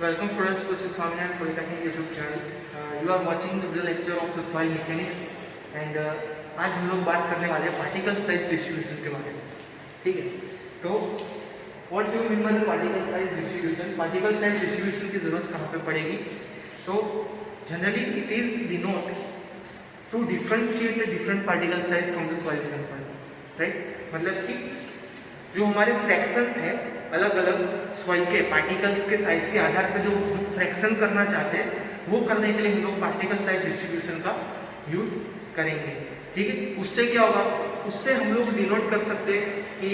Welcome students to Swaminarayan Polytechnic YouTube channel. You are watching the video lecture of the soil mechanics and आज हम लोग बात करने वाले हैं पार्टिकल साइज डिस्ट्रीब्यूशन के बारे में. ठीक है, तो what do you mean by particle size distribution. Particle size distribution की जरूरत कहाँ पे पड़ेगी? तो generally it is denote to differentiate the different particle size from the soil sample. Right, मतलब कि जो हमारे फ्रैक्शंस है अलग अलग सॉइल के पार्टिकल्स के साइज के आधार पर जो हम फ्रैक्शन करना चाहते हैं वो करने के लिए हम लोग पार्टिकल साइज डिस्ट्रीब्यूशन का यूज करेंगे. ठीक है, उससे क्या होगा, उससे हम लोग डिनोट कर सकते हैं कि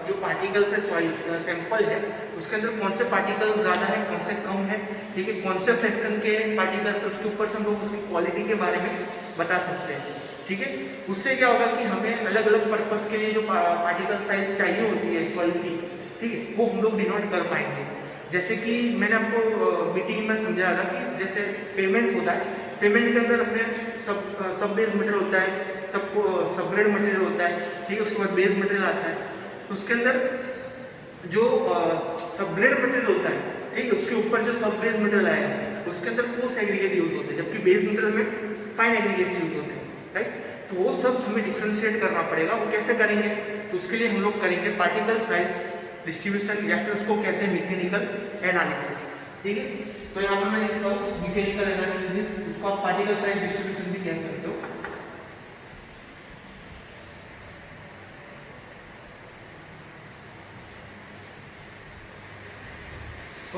जो पार्टिकल्स है सॉइल सैंपल है उसके अंदर कौन से पार्टिकल्स ज़्यादा है कौन से कम है. ठीक है, कौन से फ्रैक्शन के पार्टिकल्स है उसके ऊपर से हम लोग उसकी क्वालिटी के बारे में बता सकते हैं. ठीक है, उससे क्या होगा कि हमें अलग अलग पर्पस के लिए जो पार्टिकल साइज चाहिए होती है सॉइल की, ठीक है, वो हम लोग डिनोट कर पाएंगे. जैसे कि मैंने आपको मीटिंग में समझाया था कि जैसे पेमेंट होता है, पेमेंट के अंदर अपने सब बेस मटेरियल होता है, सब ग्रेड मटेरियल होता है. ठीक है, उसके बाद बेस मटेरियल आता है. तो उसके अंदर जो सब ग्रेड मटेरियल होता है, ठीक है, उसके ऊपर जो सब बेस मटेरियल आएगा उसके अंदर कोर्स एग्रीगेट यूज होते हैं, जबकि बेस मटेरियल में फाइन एग्रीगेट्स यूज होते हैं. राइट, तो वो सब हमें डिफ्रेंशिएट करना पड़ेगा. वो कैसे करेंगे? तो उसके लिए हम लोग करेंगे पार्टिकल साइज डिस्ट्रीब्यूशन या फिर उसको कहते हैं मैकेनिकल एनालिसिस. ठीक है, तो यहाँ पर मैं लिखता हूँ मैकेनिकल एनालिसिस, उसको आप पार्टिकल साइज डिस्ट्रीब्यूशन भी कह सकते हो.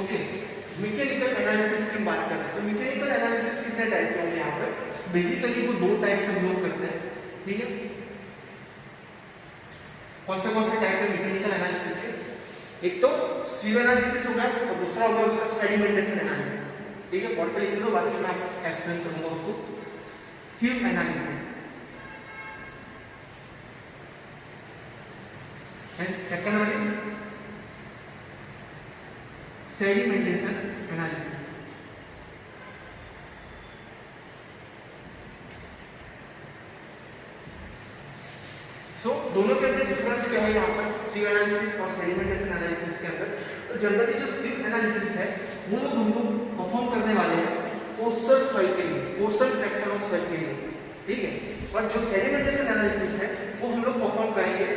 ओके, मैकेनिकल एनालिसिस की बात करते हैं. तो मैकेनिकल एनालिसिस कितने टाइप के होंगे यहाँ पर? बेसिकली वो दो टाइप से हम लोग करते हैं. ठीक है, कौन से टाइप के मैकेनिकल एनालिसिस के? एक तो सीव एनालिसिस होगा और दूसरा होगा उसका सेडिमेंटेशन एनालिसिस. ठीक है, पढ़ के लिख लो, बाकी मैं आपको एक्सप्लेन करूंगा उसको. Sieve analysis and second one is sedimentation analysis. So दोनों के अंदर डिफरेंस क्या है यहाँ पर सीव एनालिसिस और सेडिमेंटेशन एनालिसिस के अंदर? तो जनरली जो सीव एनालिसिस है वो लोग हम लोग परफॉर्म करने वाले हैं कोस्टल सॉइल के लिए, कोस्टल फ्रैक्शन ऑफ सॉइल के लिए. ठीक है, और जो सेडिमेंटेशन एनालिसिस है वो हम लोग परफॉर्म करेंगे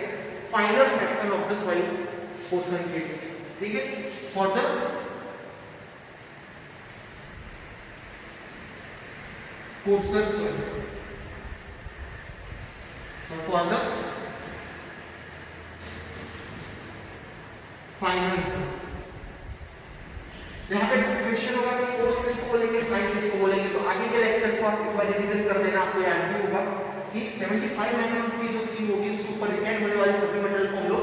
final fraction of the soil portion के लिए. ठीक है, for the coastal soil for the final. यहाँ पे क्वेश्चन होगा कि कोर्स किसको बोलेंगे, फाइन किसको बोलेंगे. तो आगे के लेक्चर को आप एक बार रिवीजन कर देना, आपको याद भी होगा कि 75 माइक्रोन्स की जो सी होगी उसके ऊपर रिटेन होने वाले सभी मटेरियल को हम लोग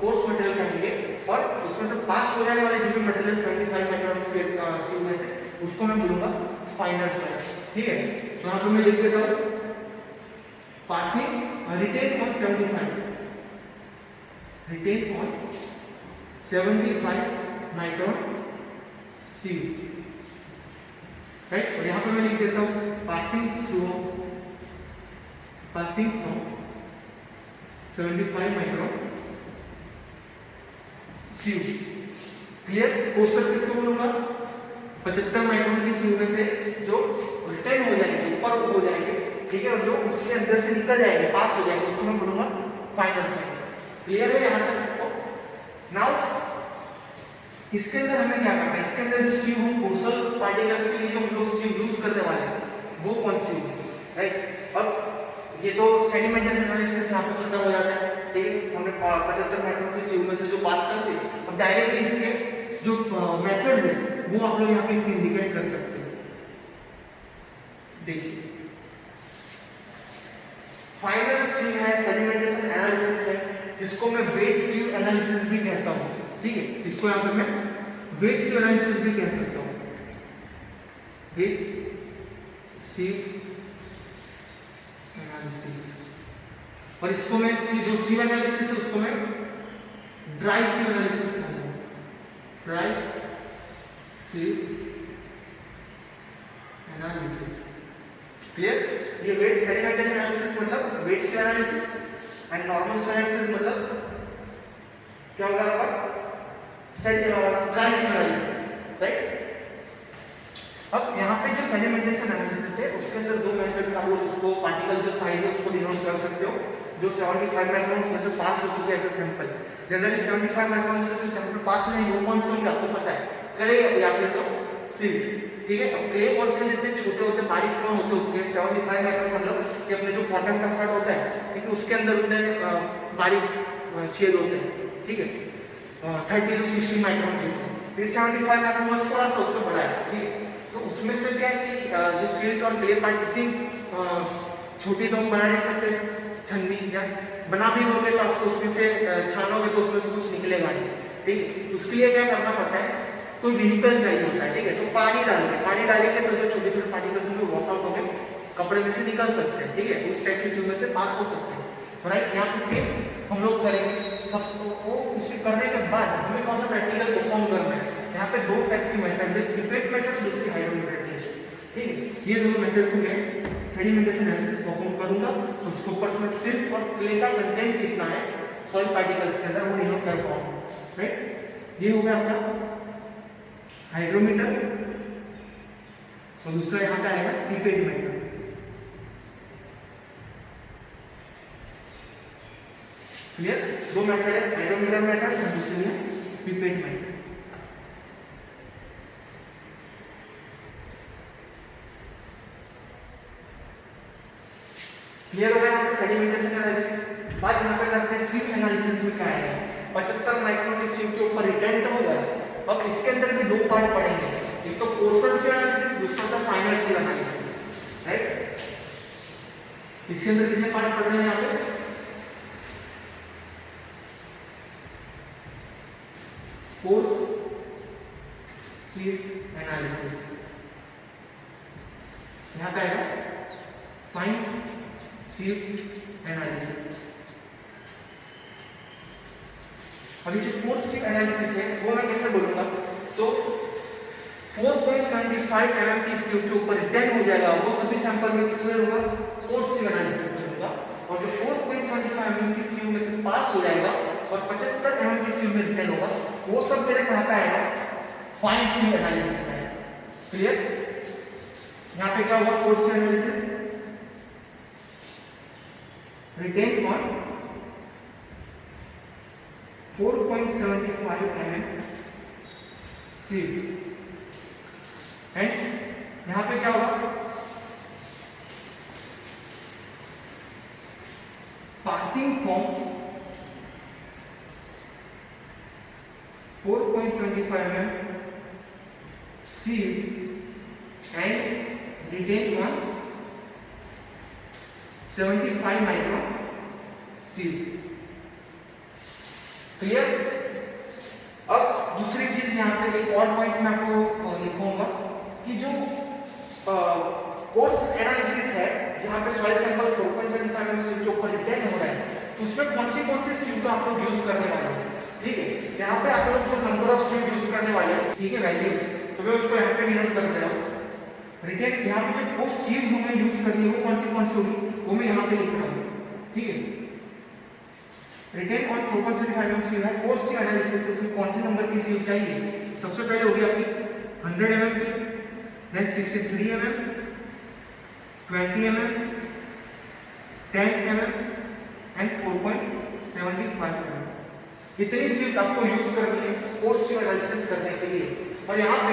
कोर्स मटेरियल कहेंगे, और उसमें से पास हो जाने वाले जो भी मटेरियल 75 माइक्रोन्स के सी में से उसको मैं बोलूंगा फाइनल सॉइल. ठीक है, तो यहाँ पे मैं लिख देता हूँ passing retained on 75, retained on 75 micron sieve. Right, और यहां पर मैं लिख देता हूं passing from 75 micron sieve. Clear? कोस्टल किसको बोलूंगा? 75 माइक्रोन की सी में से जो रिटेन हो जाएंगे, ऊपर हो जाएंगे. ठीक है, और जो उसके अंदर से निकल जाएंगे, पास हो जाएंगे, उसको मैं बोलूंगा फाइनल साइड. क्लियर है यहां तक सबको? नाउ इसके अंदर हमें क्या करना है? इसके अंदर जो सीव हम कोस्टल पार्टिकल्स के लिए जो हम लोग सीव यूज करने वाले हैं वो कौन सी होगी? राइट, अब ये तो सेडिमेंटेशन एनालिसिस यहाँ पे खत्म हो जाता है. ठीक है, हमने 75 माइक्रोन के सीव में से जो पास कर दिए, अब डायरेक्टली इसके जो मेथड्स है वो आप लोग यहाँ पे इसे इंडिकेट कर सकते हो. देखिए, फाइनल सीव है, सेडिमेंटेशन एनालिसिस है, जिसको मैं वेट सीव एनालिसिस भी कहता हूँ. ठीक है, इसको यहाँ पे मैं वेट सीव एनालिसिस भी कह सकता हूँ. वेट सीव एनालिसिस, और इसको मैं जो सीव एनालिसिस है उसको मैं ड्राई सीव एनालिसिस कहता हूँ. Dry sieve analysis. क्लियर? ये वेट सेडिमेंटेशन एनालिसिस मतलब wet sieve analysis and normal sieve analysis मतलब क्या होगा आपका? Dry sieve analysis. राइट। अब यहाँ पे जो सेडिमेंटेशन एनालिसिस है उसके अंदर दो मेथड्स आप लोग उसको पार्टिकल जो साइज है उसको डिनोट कर सकते हो। जो 75 माइक्रोन में से पास हो चुके हैं ऐसे सैंपल, जनरली 75 माइक्रोन से जो सैंपल पास नहीं वो कौन से होंगे आपको पता है, क्ले या फिर तो सिल्ट, ठीक है। अब क्ले और सिल्ट इतने छोटे होते हैं, बारीक कौन होते हैं उसके 75 माइक्रोन मतलब कि अपने जो कॉटन का शर्ट होता है, ठीक है, उसके अंदर उतने बारीक छेद होते हैं, ठीक है, 30 to 60 माइक्रोन से। फिर 75 माइक्रोन थोड़ा सा उससे बड़ा है, ठीक है। तो उसमें से क्या है कि जो सिल्क और क्ले पार्ट जितनी छोटी तो हम बना नहीं सकते छन्नी, या बना भी दोगे तो आपको उसमें से छानोगे तो उसमें से कुछ निकलेगा नहीं, ठीक है। उसके लिए क्या करना पड़ता है, कोई व्हीकल चाहिए होता है, ठीक है। तो पानी डालेंगे तो जो छोटे छोटे पार्टिकल्स हैं वो वॉश आउट होकर कपड़े में से निकल सकते हैं, ठीक है, उस टाइप की स्विम में से पास हो सकते हैं, राइट। यहाँ पे सेम हम लोग करेंगे सबसे वो उसके करने के बाद हमें कौन सा प्रैक्टिकल परफॉर्म करना है। यहाँ पे दो टाइप की मेथड्स है, पिपेट मेथड और दूसरी हाइड्रोमीटर टेस्ट, ठीक है। ये दोनों मेथड्स में सेडिमेंटेशन एनालिसिस परफॉर्म करूंगा, तो उसके ऊपर में सिल्क और क्ले का कंटेंट कितना है सॉइल पार्टिकल्स के अंदर वो डिनोट कर पाऊंगा, राइट। ये हो गया आपका हाइड्रोमीटर और दूसरा यहाँ का आएगा पिपेट मेथड। क्लियर, दो मेथड है, हाइड्रोमीटर मेथड और दूसरी है पिपेट मेथड। क्लियर हो गया यहाँ पे सेडिमेंटेशन एनालिसिस। बात यहाँ पे करते हैं सिव एनालिसिस में क्या है। 75 माइक्रोन के सिव के ऊपर रिटेंट हो गया। अब इसके अंदर भी दो पार्ट पढ़ेंगे, एक तो पोर्शन सिव एनालिसिस, दूसरा था फाइनल सिव एनालिसिस, राइट। इसके अंदर कितने पार्ट पढ़ रहे हैं यहाँ पे, पोर्स सिव एनालिसिस, यहाँ पे आएगा फाइन सिव एनालिसिस। अभी जो पोर्स सिव एनालिसिस है वो मैं कैसे बोलूंगा, तो 4.75 mm की सिव के ऊपर रिटेन हो जाएगा, वो सभी सैंपल में किसमें होगा, पोर्स सिव एनालिसिस में होगा। और जो 4.75 mm की सिव में से पास हो जाएगा और 75 mm की सिव में रिटेन होगा, वो सब मेरे कहाँ पे आएगा, फाइन सिव एनालिसिस में आएगा। क्लियर, यहाँ पे क्या होगा, पोर्स sieve analysis retained on 4.75 mm sieve, and यहाँ पे क्या होगा, passing from 4.75 mm sieve and retained on 75 micron sieve. Clear. अब दूसरी चीज यहाँ पे एक और पॉइंट मैं आपको लिखूंगा कि जो कोर्स एनालिसिस है जहाँ पे सॉइल सैंपल 4.75 mm सिव के ऊपर रिटेन हो रहा है, तो उसमें कौन सी सिव का आप लोग यूज करने वाले हैं, ठीक है। यहाँ पे आप लोग जो नंबर ऑफ सिव यूज करने वाले हैं, ठीक है, वैल्यूज, तो मैं उसको यहाँ पे डिनोट कर दे रहा हूँ। रिटेन यहाँ पे जो पोस्ट सिव हमें यूज करनी है वो कौन सी होगी, वो मैं यहाँ पे लिख रहा हूँ, ठीक है। रिटेन ऑन 4.75 mm सिव है, कोर्स सिव एनालिसिस इसमें कौन से नंबर की सिव चाहिए, सबसे पहले होगी आपकी 100 mm की, then 63 mm, 20 mm, 10 mm and 4.75 mm। इतनी सिव आपको यूज करनी है कोर्स सिव एनालिसिस करने के लिए। और यहाँ पे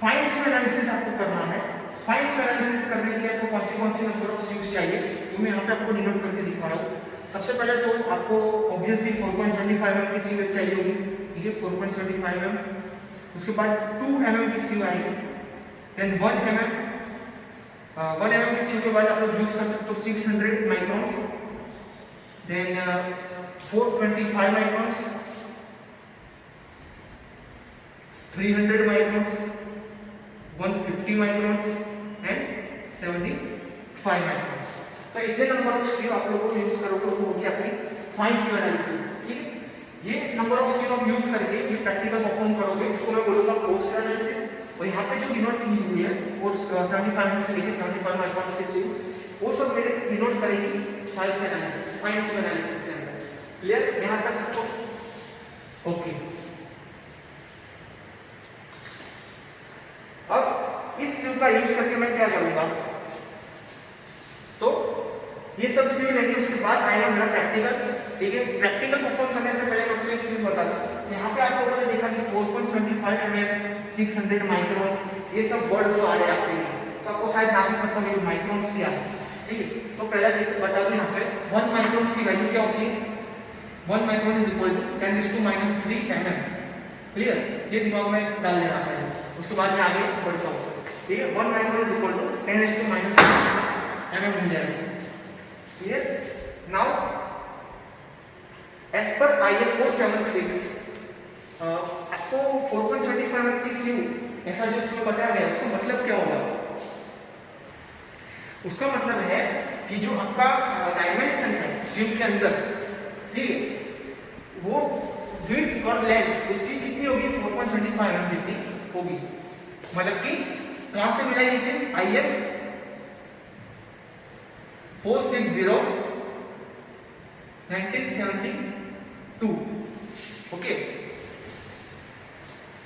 फाइन सिव एनालिसिस आपको करना है। फाइन सिव एनालिसिस करने के लिए आपको कौन सी नंबर ऑफ सिव्स चाहिए, तो मैं यहाँ पे आपको डिनोट करके दिखा रहा हूँ। सबसे पहले तो आपको ऑब्वियसली 4.75 mm की सिव चाहिए होगी, ठीक है, 4.75 mm। उसके बाद 2 mm की सिव आएगी, देन 1 mm की सिव के बाद आप लोग यूज कर सकते हो 600 microns, then 425 microns, 300 microns, 150 microns and 75 microns. तो इतने नंबर ऑफ सिव आप लोगों को यूज करोगे तो होगी अपनी फाइन सिव एनालिसिस, ठीक है। ये नंबर ऑफ सिव आप यूज करके ये प्रैक्टिकल परफॉर्म करोगे, इसको मैं बोलूंगा कोर्स सिव एनालिसिस। और यहाँ पे जो डिनोट की हुई है कोर्स 75 से लेके 75 माइक्रोन्स की सिव, वो सब मेरे डिनोट करेगी फाइन सिव एनालिसिस के अंदर। क्लियर, यहाँ तक सबको ओके। अब इस सिव का यूज करके मैं क्या करूंगा, तो ये सब सिव लेंगे, उसके बाद आएगा मेरा प्रैक्टिकल। ठीक है, प्रैक्टिकल परफॉर्म करने से पहले मैं आपको एक चीज बता दूं, यहाँ पे आप लोगों ने देखा कि 4.75 mm 600 माइक्रोन्स, ये सब वर्ड्स जो आ रहे हैं आपके लिए, तो आपको शायद नाम ही पता होगा माइक्रोन्स क्या है। ठीक है, तो पहला बता दूं यहाँ पे 1 माइक्रोन्स की वैल्यू क्या होती है, 1 micron is equal to 10⁻³ mm। Clear, ये दिमाग में डाल देना पहले, उसके बाद मैं आगे बढ़ता हूँ। ठीक है, 1 micron is equal to 10⁻³ mm हो जाएगा। Clear, now as per IS 476 आपको 4.75 mm की सीव ऐसा जो उसमें बताया गया, उसका मतलब क्या होगा, उसका मतलब है कि जो आपका डायमेंशन है सीव के अंदर, ठीक है, वो विड्थ और लेंथ उसकी कितनी होगी, 4.25 mm कितनी होगी। मतलब कि कहां से मिला ये चीज, IS 460 1972। ओके,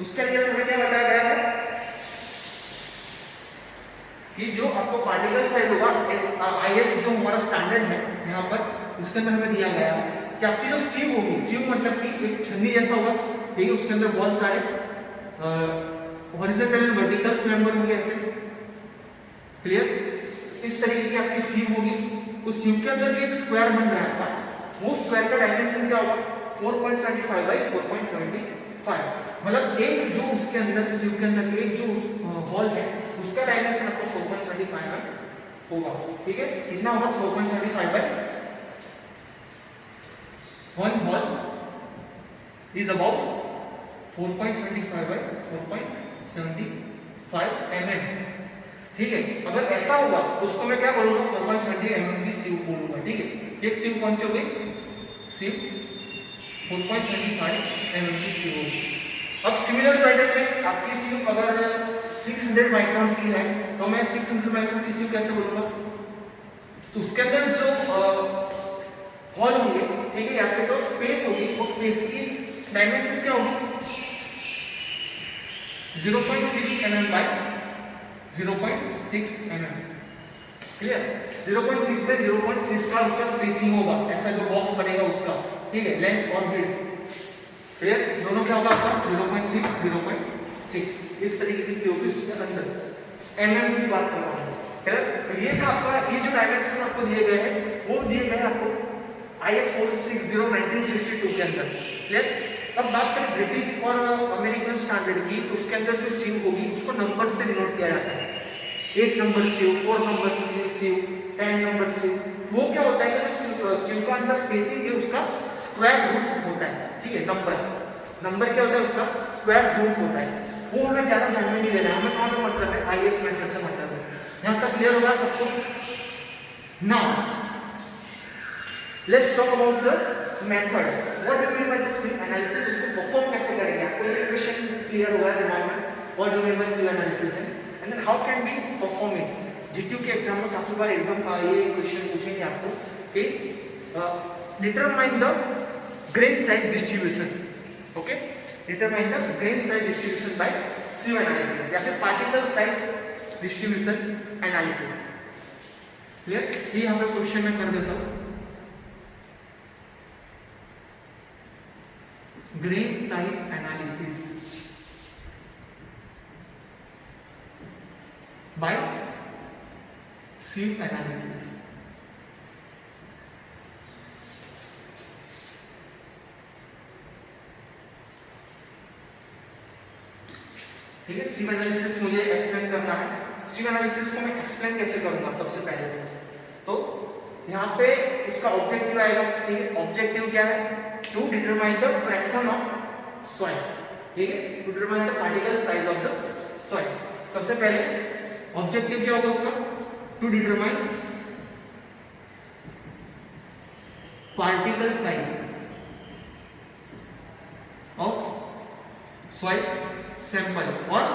उसके लिए हमें क्या बताया गया है कि जो आपको पार्टिकल साइज होगा, IS जो हमारा स्टैंडर्ड है यहाँ पर, उसके अंदर हमें दिया गया है कि आपकी जो सीव होगी, सीव मतलब कि एक छन्नी जैसा होगा, ठीक है, उसके अंदर बहुत सारे हॉरिजॉन्टल एंड वर्टिकल मेंबर होंगे ऐसे। क्लियर, इस तरीके की आपकी सीव होगी। उस सीव के अंदर जो एक स्क्वायर बन रहा है आपका, वो स्क्वायर का डायमेंशन क्या होगा, 4.75 बाई 4.75। मतलब एक जो उसके अंदर सीव के अंदर एक जो हॉल है, उसका डायमेंशन आपको 4.75 में होगा। ठीक है, कितना होगा, 4.75 by 1 hole is about 4.75 by 4.75 mm। ठीक है, अगर ऐसा होगा तो उसको मैं क्या बोलूंगा, 4.70 mm की सीव बोलूंगा। ठीक है, एक सीव कौन सी हो गई, सीव 4.75 mm की सीव होगी। अब सिमिलर पैटर्न में आपकी सीव अगर 600 माइक्रोन की है, तो मैं 600 माइक्रोन की सीव कैसे बोलूंगा, तो उसके अंदर जो हॉल होंगे, ठीक है, या फिर तो स्पेस होगी, वो स्पेस की डायमेंशन क्या होगी, 0.6 mm बाय 0.6 mm। क्लियर, 0.6 पे 0.6 का उसका स्पेसिंग होगा, ऐसा जो बॉक्स बनेगा उसका। ठीक है, लेंथ और विड्थ, क्लियर, दोनों क्या होगा आपका 0.6 0.6, इस तरीके की सी होगी उसके अंदर। mm की बात कर रहा हूँ। क्लियर, ये था आपका, ये जो डायमेंशन आपको दिए गए हैं वो दिए गए आपको IS 460 1962 के अंदर। क्लियर, अब बात करें ब्रिटिश और अमेरिकन स्टैंडर्ड की, तो उसके अंदर जो सीव होगी उसको नंबर से डिनोट किया जाता है, 8 नंबर सीव, 4 नंबर सीव, 10 नंबर सीव। वो क्या होता है कि जो सीव का अंदर स्पेसिंग है उसका स्क्वायर रूट होता है। ठीक है, नंबर क्या होता है, उसका स्क्वायर रूट होता है, वो हमें ज्यादा ध्यान में नहीं देना है, हमें कहाँ पे मतलब है, IS मेथड से मतलब है। यहाँ तक क्लियर होगा सबको। Now let's talk about the method, what do mean by the sieve analysis, उसको परफॉर्म कैसे करेंगे, आपको ये क्वेश्चन क्लियर होगा दिमाग में, what do mean by sieve analysis and then how can we perform it. जीक्यू के एग्जाम में काफी बार ये क्वेश्चन पूछेंगे आपको कि determine the grain size distribution. Okay, determine the grain size distribution by sieve analysis या फिर particle size distribution analysis. Clear, ये यहाँ पे क्वेश्चन में कर देता हूँ, grain size analysis by sieve analysis। ठीक है, सिव एनालिसिस मुझे एक्सप्लेन करना है। सिव एनालिसिस को मैं एक्सप्लेन कैसे करूंगा, सबसे पहले तो यहाँ पे इसका ऑब्जेक्टिव आएगा। ठीक है, ऑब्जेक्टिव क्या है, to determine the fraction of soil. ठीक है, to determine the particle size of the soil. सबसे पहले ऑब्जेक्टिव क्या होगा उसका, to determine particle size of soil sample और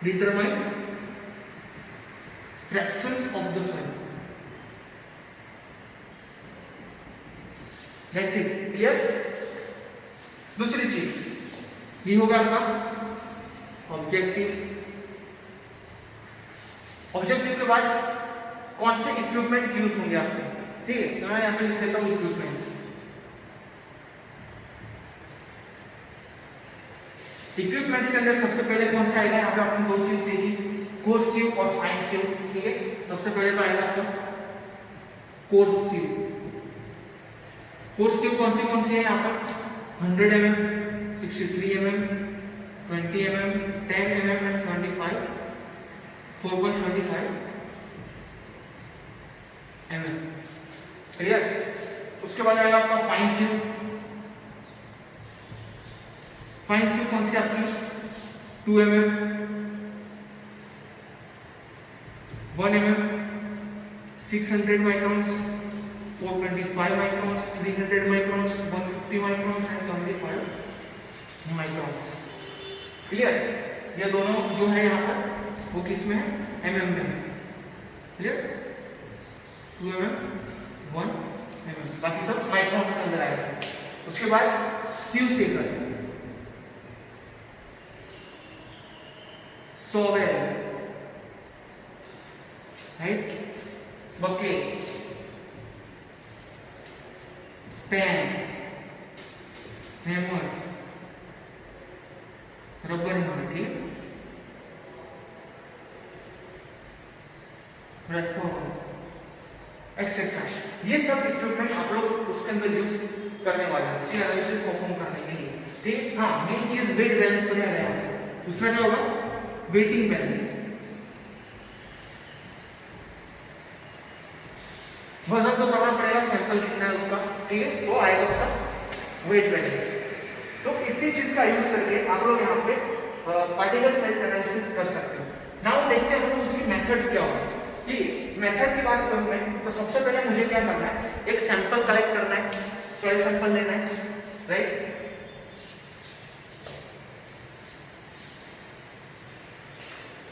determine fractions of the soil. That's it, clear. दूसरी चीज ये होगा आपका ऑब्जेक्टिव के बाद कौन से इक्विपमेंट यूज होंगे आपके, ठीक है। तो मैं यहाँ पे लिख देता हूँ इक्विपमेंट्स। इक्विपमेंट्स के अंदर सबसे पहले कौन सा आएगा, यहाँ पे आपने दो चीज देखी, कोर्स सीव और फाइन सीव, ठीक है। सबसे पहले तो आएगा आपका कोर्स सीव। कोर्स सीव कौन सी है यहाँ पर, 100 mm, 63 mm, 20 mm, 10 mm and 25, 4.25 mm, clear. उसके बाद आएगा आपका फाइन सीव। फाइन सीव कौन सी आपकी, 2 mm, 1 mm, 600 microns, 425 microns, 300 microns, 150 microns and 75 microns, clear. ये दोनों जो है यहाँ पर वो किस में है, mm में, क्लियर। 2 mm, 1 mm, बाकी सब माइक्रॉन्स के अंदर आएगा। उसके बाद sieve shaker, shovel, right, bucket, pan, hammer, rubber hammer, ठीक, एक्सेट्रा। ये सब इक्विपमेंट आप लोग उसके अंदर यूज करने वाले हैं सी एनालिसिस परफॉर्म करने के लिए, ठीक। हाँ, मेन चीज वेट बैलेंस तो याद है। दूसरा क्या होगा, वेटिंग बैलेंस। वजन तो करना पड़ेगा, सैंपल कितना है उसका, ठीक है, वो आएगा उसका वेट बैलेंस। तो इतनी चीज का यूज करके आप लोग यहाँ पे पार्टिकल साइज एनालिसिस कर सकते हो। नाउ देखते हैं हम उसकी मेथड्स क्या होंगे, ठीक। मेथड की बात करूं मैं तो सबसे पहले मुझे क्या करना है, एक सैंपल कलेक्ट करना है, सॉइल सैंपल लेना है, राइट।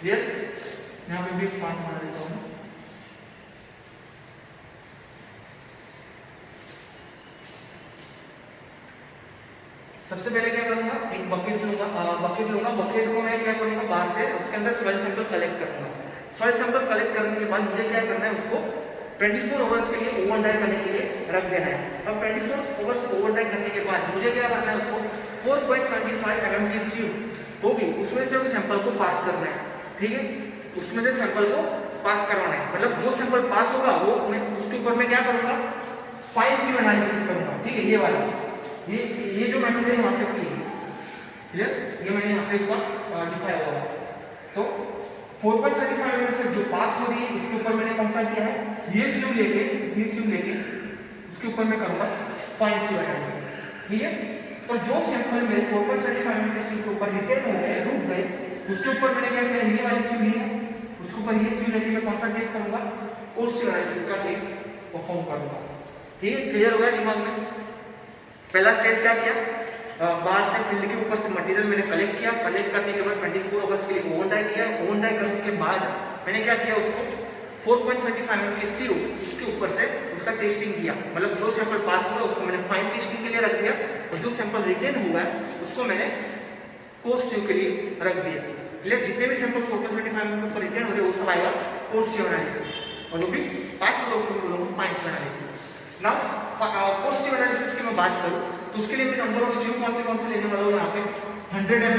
क्लियर, यहाँ पे भी पार्ट बना देता हूँ। सबसे पहले क्या करूंगा, एक बकेट लूंगा, बकेट को मैं क्या करूंगा बाहर से, उसके अंदर सॉइल सैंपल कलेक्ट करूंगा। सॉइल सैंपल कलेक्ट करने के बाद मुझे क्या करना है, उसको 24 आवर्स के लिए ओवन ड्राई करने के लिए रख देना है। अब 24 आवर्स ओवन ड्राई करने के बाद मुझे क्या करना है, उसको 4.75 mm की सीव होगी, उसमें से सैंपल को पास करना है, ठीक है। उसमें से सैंपल को पास करवाना है, मतलब जो सैंपल पास होगा वो मैं उसके ऊपर मैं क्या करूंगा, फाइन सीव एनालिसिस करूंगा, ठीक है। ये वाला ये जो मेथड है यहाँ पे की, क्लियर, ये मैंने यहाँ पे इसका दिखाया हुआ है। तो 4.75 mm से जो पास हो रही है उसके ऊपर मैंने कौन सा किया है, ये सीव लेके, इतनी सीव लेके उसके ऊपर मैं करूंगा फाइन सीव एनालिसिस, ठीक है। तो जो सैंपल मेरे 4.75 mm के सीव के ऊपर रिटेन हो गए, रुक गए, उसके ऊपर मैंने क्या किया, ये वाली सीव ली है, उसके ऊपर ये सीव लेके मैं कौन सा टेस्ट करूंगा, कोर्स सीव एनालिसिस का टेस्ट परफॉर्म करूंगा, ठीक है। क्लियर हो गया दिमाग में। पहला स्टेज क्या किया, बाहर से फील्ड के ऊपर से मटेरियल मैंने कलेक्ट किया, कलेक्ट करने के बाद 24 आवर्स के लिए ओवन ड्राई किया, ओवन ड्राई करने के बाद मैंने क्या किया, उसको 4.75 mm की सीव उसके ऊपर से उसका टेस्टिंग किया, मतलब जो सैंपल पास हुआ उसको मैंने फाइन टेस्टिंग के लिए रख दिया, और जो सैंपल रिटेन हुआ है उसको मैंने कोर्स सीव के लिए रख दिया, क्लियर। जितने भी सैंपल 4.75 mm के ऊपर रिटेन हो रहे वो सब आएगा कोर्स सीव एनालिसिस, और जो भी पास होगा उसको बोलूंगा fine sieve analysis. Now coarse sieve analysis की मैं बात करूं तो उसके लिए मैं नंबर ऑफ सीव कौन से लेने वाला हूं, यहाँ पे 100 mm,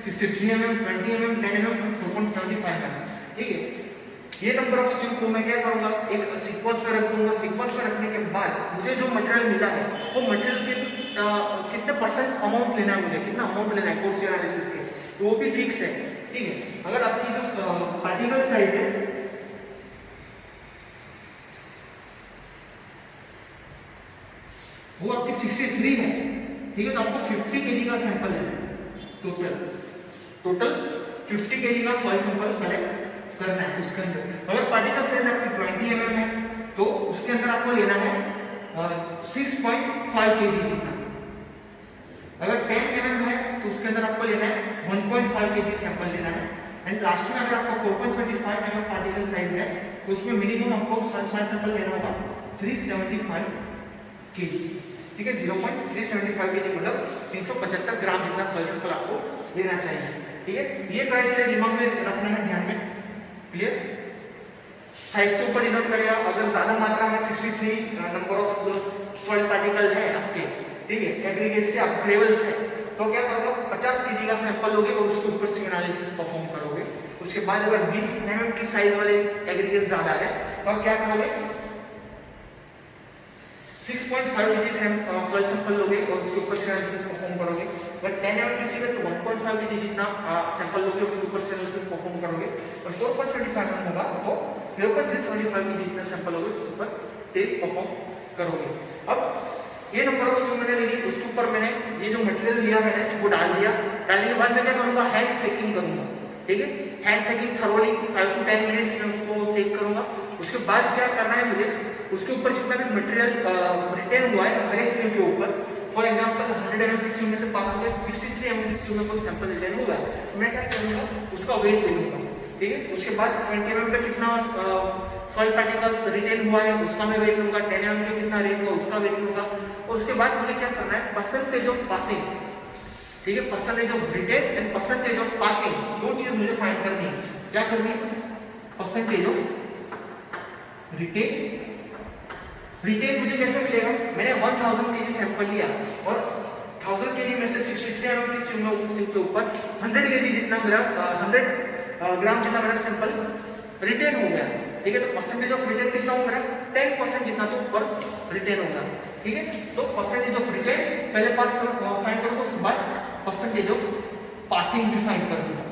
63 mm, 20 mm, 10 mm, 4.75 mm, ठीक है। ये नंबर ऑफ सीव को मैं क्या करूंगा, एक सीक्वेंस में रख दूंगा। सीक्वेंस में रखने के बाद मुझे जो मटेरियल मिला है वो मटेरियल के कितने परसेंट अमाउंट लेना है, मुझे कितना अमाउंट लेना है कोर्स सीव एनालिसिस के, तो वो भी फिक्स है, ठीक है। अगर आपकी जो पार्टिकल साइज है वो आपकी 63 है, ठीक है, तो आपको 50 kg का सैंपल लेना है, टोटल 50 kg का सॉइल सैंपल कलेक्ट करना है उसके अंदर। अगर पार्टिकल साइज आपकी 20 mm है तो उसके अंदर आपको लेना है 6.5 kg जितना। अगर 10 mm है तो उसके अंदर आपको लेना है 1.5 kg सैंपल लेना है। एंड लास्ट में अगर आपको 4.75 mm पार्टिकल साइज है तो उसमें मिनिमम आपको सॉइल सैंपल लेना होगा 375 kg, ठीक है। 0.375 kg मतलब 375 ग्राम जितना सॉइल सैंपल आपको लेना चाहिए, ठीक है, ये क्राइटेरिया दिमाग में रखना है, ध्यान में, क्लियर। साइज के ऊपर डिनोट करेगा, अगर ज्यादा मात्रा में 63 नंबर ऑफ सॉइल पार्टिकल है आपके, ठीक है, एग्रीगेट से आप लेवल्स है, तो क्या करोगे 50 केजी का सैंपल लोगे और उसके ऊपर से एनालिसिस परफॉर्म करोगे। उसके बाद अगर 20 mm की साइज वाले एग्रीगेट ज्यादा है तो आप क्या करोगे 6.5 kg सॉइल सैंपल लोगे और उसके ऊपर से एनालिसिस परफॉर्म करोगे। अगर 10 mm की है तो 1.5 kg जितना सैंपल लोगे उसके ऊपर से एनालिसिस परफॉर्म करोगे। और 4.75 mm होगा तो 0.375 kg जितना सैंपल लोगे उसके ऊपर टेस्ट परफॉर्म करोगे। अब ये नंबर ऑफ मैंने ली, उसके ऊपर मैंने ये जो मटेरियल लिया मैंने वो डाल दिया। डालने के बाद मैं क्या करूंगा हैंड सेकिंग करूंगा, ठीक है, हैंड सेकिंग थरोली 5 to 10 मिनट्स में उसको सेक करूंगा। उसके बाद क्या करना है मुझे उसके ऊपर जितना भी मटेरियल रिटेन हुआ है हर एक सीम के ऊपर, फॉर एग्जांपल 100 mm की सीम में से पास हो गया 63 mm की सीम में कोई सैंपल रिटेन हुआ है तो मैं क्या करूंगा उसका वेट ले लूंगा, ठीक है। उसके बाद 20 mm पे कितना सॉइल पार्टिकल्स रिटेन हुआ है उसका मैं वेट लूंगा, 10 mm पे कितना रेट हुआ उसका वेट लूंगा। और उसके बाद मुझे क्या करना है परसेंटेज ऑफ पासिंग, ठीक है, percentage of retain and percentage of passing, दो चीज मुझे फाइंड करनी है। क्या करनी है परसेंटेज ऑफ रिटेन, रिटेन मुझे कैसे मिलेगा, मैंने 1000 kg सैंपल लिया और 1000 kg में से 63 mm की सीम के ऊपर 100 kg जितना मेरा 100 ग्राम जितना मेरा सैंपल रिटेन हो गया, ठीक है। तो परसेंटेज ऑफ रिटेन कितना हो मेरा 10% जितना तो ऊपर रिटेन होगा, ठीक है। तो परसेंटेज ऑफ रिटेन पहले पास फाइंड करो, उसके बाद परसेंटेज ऑफ पासिंग भी फाइंड कर दूंगा,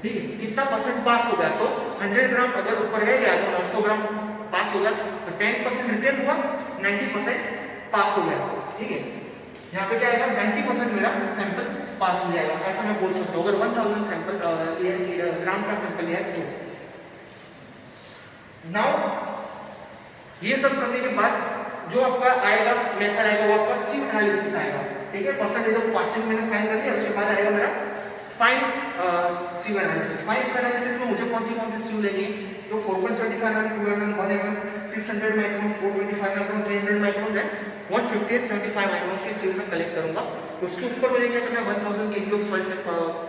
ठीक है। कितना परसेंट पास हो गया तो 100 ग्राम अगर ऊपर रह गया तो 900 ग्राम पास हो गया, तो 10% रिटेन हुआ 90% पास हो गया, ठीक है। यहाँ पे क्या आएगा 90% मेरा सैंपल पास हो जाएगा, ऐसा मैं बोल सकता हूँ अगर 1000 सैंपल ग्राम का सैंपल लिया है तो। नाउ ये सब करने के बाद जो आपका आएगा मेथड आएगा वो आपका सीव एनालिसिस आएगा, ठीक है। परसेंटेज ऑफ पासिंग मैंने फाइंड कर लिया, उसके बाद आएगा मेरा fine sieve analysis. Fine sieve analysis में मुझे कौन सी सीव लेनी है तो 4.75 mm, 2 mm, 1 mm, 600 micron, 425 micron, 300 micron and 150 75 micron की सीव में कलेक्ट करूंगा। उसके ऊपर मुझे क्या करना है 1000 kg of soil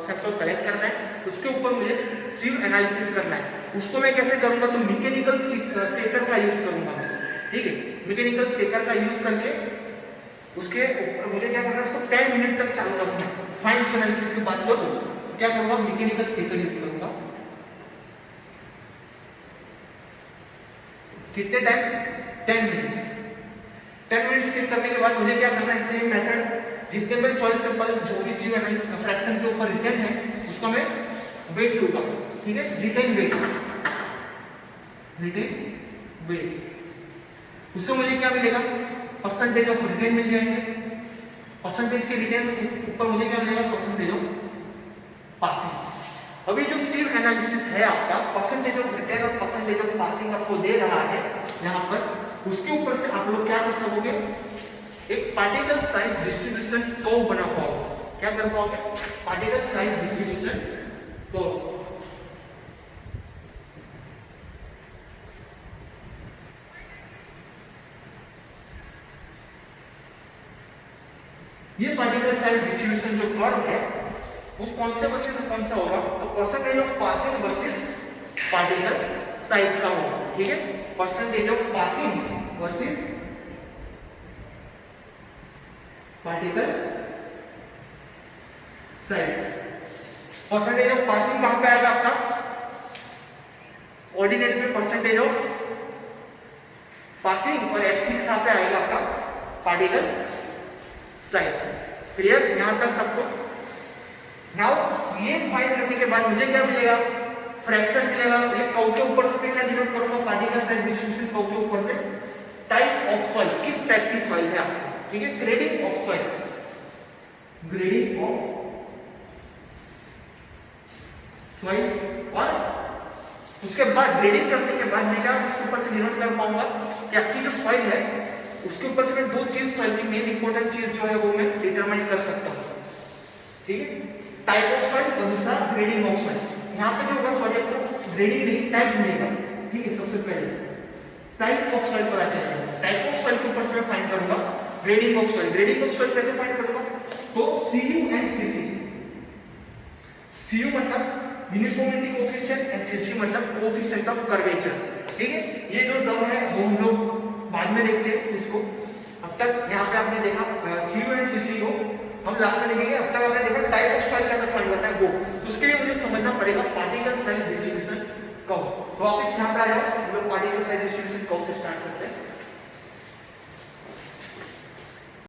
sample collect करना है, उसके ऊपर मुझे सीव एनालिसिस करना है। उसको मैं कैसे करूंगा तो मैकेनिकल सेकर का यूज करूंगा, ठीक है। मैकेनिकल सेकर का यूज करके उसके ऊपर मुझे क्या करना है उसको 10 मिनट तक चालू रखना है। फाइन सीव एनालिसिस की बात करूं तो क्या करूंगा मैकेनिकल सेकर यूज करूंगा। कितने टाइम 10 मिनट्स। 10 मिनट सेव करने के बाद मुझे क्या करना है सेम मेथड जितने भी सॉइल सैंपल जो भी सीव एनालिसिस फ्रैक्शन के ऊपर रिटेन है उसका मैं वेट लूंगा, ठीक है, रिटेन वेट, रिटेन वेट। उससे मुझे क्या मिलेगा परसेंटेज ऑफ रिटेन मिल जाएंगे, परसेंटेज के रिटेन ऊपर मुझे क्या मिलेगा परसेंटेज ऑफ पासिंग। अभी जो सीव एनालिसिस है आपका परसेंटेज ऑफ रिटेन और परसेंटेज ऑफ पासिंग आपको दे रहा है यहाँ पर, उसके ऊपर से आप लोग क्या कर सकोगे एक पार्टिकल साइज डिस्ट्रीब्यूशन कर्व बना पाओगे। क्या कर पाओगे पार्टिकल साइज डिस्ट्रीब्यूशन कर्व। ये पार्टिकल साइज डिस्ट्रीब्यूशन जो कर्व है वो कौन से वर्सेस कौन सा होगा तो percentage of passing versus particle size का होगा, ठीक है। Percentage of passing versus particle size. Percentage of passing कहां पे आएगा आपका ऑर्डिनेट पे परसेंटेज ऑफ पासिंग और एफसी कहां पे आएगा आपका पार्टिकल साइज। क्लियर यहां तक सबको। नाउ ये फाइंड करने के बाद मुझे क्या मिलेगा फ्रैक्शन मिलेगा। ये कर्व के ऊपर से क्या डिनोट करूंगा पार्टिकल साइज डिस्ट्रीब्यूशन कर्व के ऊपर से टाइप ऑफ सॉइल, किस टाइप की सॉइल है आपको, ठीक है। Grading of soil, grading of soil. और उसके बाद ग्रेडिंग करने के बाद मैं क्या उसके ऊपर से डिनोट कर पाऊंगा कि आपकी जो सॉइल है उसके ऊपर से मैं दो चीज सॉइल की मेन इंपॉर्टेंट चीज जो है वो मैं डिटरमाइन कर सकता हूं, ठीक है। टाइप ऑफ सॉइल और दूसरा ग्रेडिंग ऑफ सॉइल। यहाँ पे जो होगा सॉइल आपको ग्रेडिंग नहीं टाइप मिलेगा, ठीक है। सबसे पहले टाइप ऑफ सॉइल पर आते हैं। टाइप ऑफ सॉइल के ऊपर से मैं फाइंड करूंगा grading of soil. Grading of soil कैसे फाइंड करूंगा तो CU एंड CC, CU मतलब यूनिफॉर्मिटी कोएफिशिएंट एंड CC मतलब कोएफिशिएंट ऑफ कर्वेचर। ठीक है, ये जो टर्म है वो हम लोग बाद में देखते हैं इसको। अब तक यहाँ पे आपने देखा CU एंड CC को हम लास्ट में देखेंगे। अब तक आपने देखा टाइप ऑफ सॉइल कैसे फाइंड करना है वो, तो उसके लिए मुझे समझना पड़ेगा पार्टिकल साइज डिस्ट्रीब्यूशन कर्व। तो वापस यहाँ पे आ जाओ, हम लोग पार्टिकल साइज डिस्ट्रीब्यूशन कर्व से स्टार्ट करते हैं।